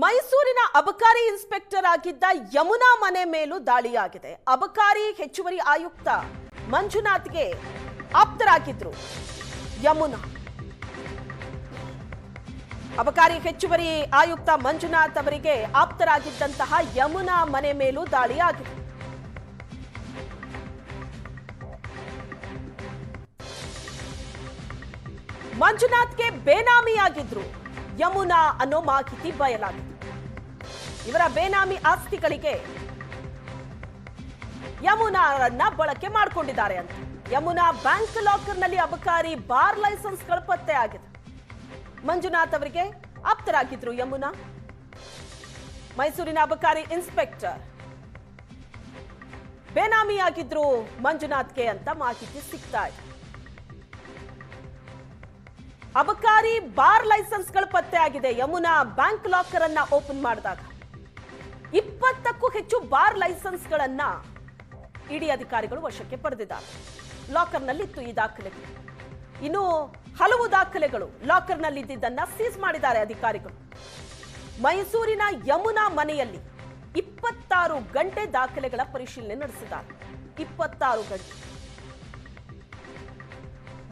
ಮೈಸೂರಿನ ಅಬಕಾರಿ ಇನ್ಸ್ಪೆಕ್ಟರ್ ಆಗಿದ್ದ ಯಮುನಾ ಮನೆ ಮೇಲೂ ದಾಳಿಯಾಗಿದೆ. ಅಬಕಾರಿ ಹೆಚ್ಚುವರಿ ಆಯುಕ್ತ ಮಂಜುನಾಥ್ಗೆ ಆಪ್ತರಾಗಿದ್ರು ಯಮುನಾ. ಅಬಕಾರಿ ಹೆಚ್ಚುವರಿ ಆಯುಕ್ತ ಮಂಜುನಾಥ್ ಅವರಿಗೆ ಆಪ್ತರಾಗಿದ್ದಂತಹ ಯಮುನಾ ಮನೆ ಮೇಲೂ ದಾಳಿಯಾಗಿದೆ. ಮಂಜುನಾಥ್ಗೆ ಬೇನಾಮಿಯಾಗಿದ್ರು ಯಮುನಾ ಅನ್ನೋ ಮಾಹಿತಿ ಬಯಲಾಗಿದೆ. ಇವರ ಬೇನಾಮಿ ಆಸ್ತಿಗಳಿಗೆ ಯಮುನಾರನ್ನ ಬಳಕೆ ಮಾಡಿಕೊಂಡಿದ್ದಾರೆ ಅಂತ. ಯಮುನಾ ಬ್ಯಾಂಕ್ ಲಾಕರ್ನಲ್ಲಿ ಅಬಕಾರಿ ಬಾರ್ ಲೈಸೆನ್ಸ್ಗಳು ಪತ್ತೆ ಆಗಿದೆ. ಮಂಜುನಾಥ್ ಅವರಿಗೆ ಆಪ್ತರಾಗಿದ್ರು ಯಮುನಾ. ಮೈಸೂರಿನ ಅಬಕಾರಿ ಇನ್ಸ್ಪೆಕ್ಟರ್ ಬೇನಾಮಿಯಾಗಿದ್ರು ಮಂಜುನಾಥ್ಗೆ ಅಂತ ಮಾಹಿತಿ ಸಿಗ್ತಾ ಇದೆ. ಅಬಕಾರಿ ಬಾರ್ ಲೈಸೆನ್ಸ್ಗಳು ಪತ್ತೆ ಆಗಿದೆ. ಯಮುನಾ ಬ್ಯಾಂಕ್ ಲಾಕರ್ ಅನ್ನ ಓಪನ್ ಮಾಡಿದಾಗ 20ಕ್ಕೂ ಹೆಚ್ಚು ಬಾರ್ ಲೈಸೆನ್ಸ್ಗಳನ್ನ ಇಡಿ ಅಧಿಕಾರಿಗಳು ವಶಕ್ಕೆ ಪಡೆದಿದ್ದಾರೆ. ಲಾಕರ್ನಲ್ಲಿತ್ತು ಈ ದಾಖಲೆಗಳು. ಇನ್ನು ಹಲವು ದಾಖಲೆಗಳು ಲಾಕರ್ನಲ್ಲಿದ್ದನ್ನ ಸೀಸ್ ಮಾಡಿದ್ದಾರೆ ಅಧಿಕಾರಿಗಳು. ಮೈಸೂರಿನ ಯಮುನಾ ಮನೆಯಲ್ಲಿ 26 ಗಂಟೆ ದಾಖಲೆಗಳ ಪರಿಶೀಲನೆ ನಡೆಸಿದ್ದಾರೆ. 26 ಗಂಟೆ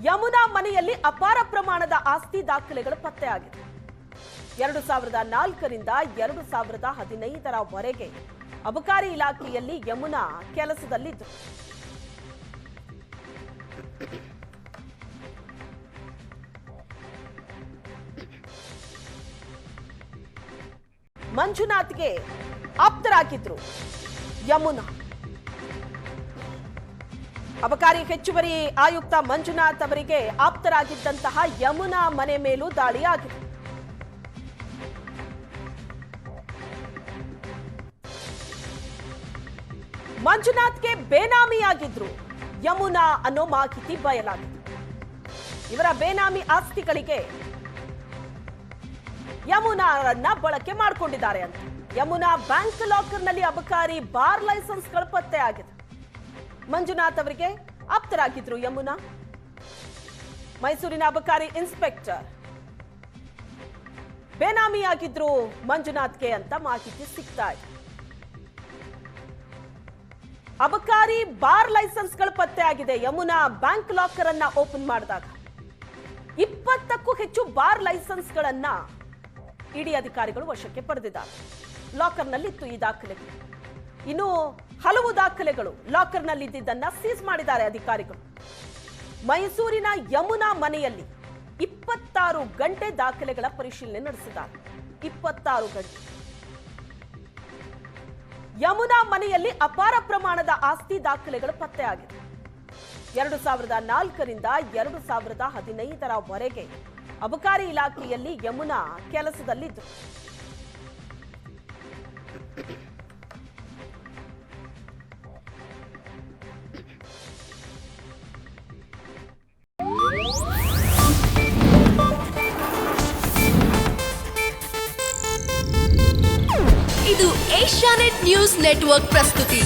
ಯಮುನಾ ಮನೆಯಲ್ಲಿ ಅಪಾರ ಪ್ರಮಾಣದ ಆಸ್ತಿ ದಾಖಲೆಗಳು ಪತ್ತೆಯಾಗಿದೆ. 2004ರಿಂದ 2015ರವರೆಗೆ ಅಬಕಾರಿ ಇಲಾಖೆಯಲ್ಲಿ ಯಮುನಾ ಕೆಲಸದಲ್ಲಿದ್ದರು. ಮಂಜುನಾಥ್ಗೆ ಆಪ್ತರಾಗಿದ್ರು ಯಮುನಾ. ಅಬಕಾರಿ ಹೆಚ್ಚುವರಿ ಆಯುಕ್ತ ಮಂಜುನಾಥ್ ಅವರಿಗೆ ಆಪ್ತರಾಗಿದ್ದಂತಹ ಯಮುನಾ ಮನೆ ಮೇಲೂ ದಾಳಿಯಾಗಿದೆ. ಮಂಜುನಾಥ್ಗೆ ಬೇನಾಮಿಯಾಗಿದ್ರು ಯಮುನಾ ಅನ್ನೋ ಮಾಹಿತಿ ಬಯಲಾಗಿದೆ. ಇವರ ಬೇನಾಮಿ ಆಸ್ತಿಗಳಿಗೆ ಯಮುನಾರನ್ನ ಬಳಕೆ ಮಾಡಿಕೊಂಡಿದ್ದಾರೆ ಅಂತ. ಯಮುನಾ ಬ್ಯಾಂಕ್ ಲಾಕರ್ನಲ್ಲಿ ಅಬಕಾರಿ ಬಾರ್ ಲೈಸೆನ್ಸ್ಗಳು ಪತ್ತೆ ಆಗಿದೆ. ಮಂಜುನಾಥ್ ಅವರಿಗೆ ಆಪ್ತರಾಗಿದ್ರು ಯಮುನಾ. ಮೈಸೂರಿನ ಅಬಕಾರಿ ಇನ್ಸ್ಪೆಕ್ಟರ್ ಬೇನಾಮಿಯಾಗಿದ್ರು ಮಂಜುನಾಥ್ಗೆ ಅಂತ ಮಾಹಿತಿ ಸಿಗ್ತಾ ಇದೆ. ಅಬಕಾರಿ ಬಾರ್ ಲೈಸೆನ್ಸ್ಗಳು ಪತ್ತೆ ಆಗಿದೆ. ಯಮುನಾ ಬ್ಯಾಂಕ್ ಲಾಕರ್ ಅನ್ನ ಓಪನ್ ಮಾಡಿದಾಗ 20ಕ್ಕೂ ಹೆಚ್ಚು ಬಾರ್ ಲೈಸೆನ್ಸ್ಗಳನ್ನ ಇಡಿ ಅಧಿಕಾರಿಗಳು ವಶಕ್ಕೆ ಪಡೆದಿದ್ದಾರೆ. ಲಾಕರ್ನಲ್ಲಿತ್ತು ಈ ದಾಖಲೆಗಳು. ಇನ್ನು ಹಲವು ದಾಖಲೆಗಳು ಲಾಕರ್ನಲ್ಲಿದ್ದನ್ನ ಸೀಸ್ ಮಾಡಿದ್ದಾರೆ ಅಧಿಕಾರಿಗಳು. ಮೈಸೂರಿನ ಯಮುನಾ ಮನೆಯಲ್ಲಿ 26 ಗಂಟೆ ದಾಖಲೆಗಳ ಪರಿಶೀಲನೆ ನಡೆಸಿದ್ದಾರೆ. 26 ಗಂಟೆ ಯಮುನಾ ಮನೆಯಲ್ಲಿ ಅಪಾರ ಪ್ರಮಾಣದ ಆಸ್ತಿ ದಾಖಲೆಗಳು ಪತ್ತೆಯಾಗಿದೆ. 2004ರಿಂದ 2015ರವರೆಗೆ ಅಬಕಾರಿ ಇಲಾಖೆಯಲ್ಲಿ ಯಮುನಾ ಕೆಲಸದಲ್ಲಿದ್ದರು. ಇದು ಏಷ್ಯಾನೆಟ್ ನ್ಯೂಸ್ ನೆಟ್ವರ್ಕ್ ಪ್ರಸ್ತುತಿ.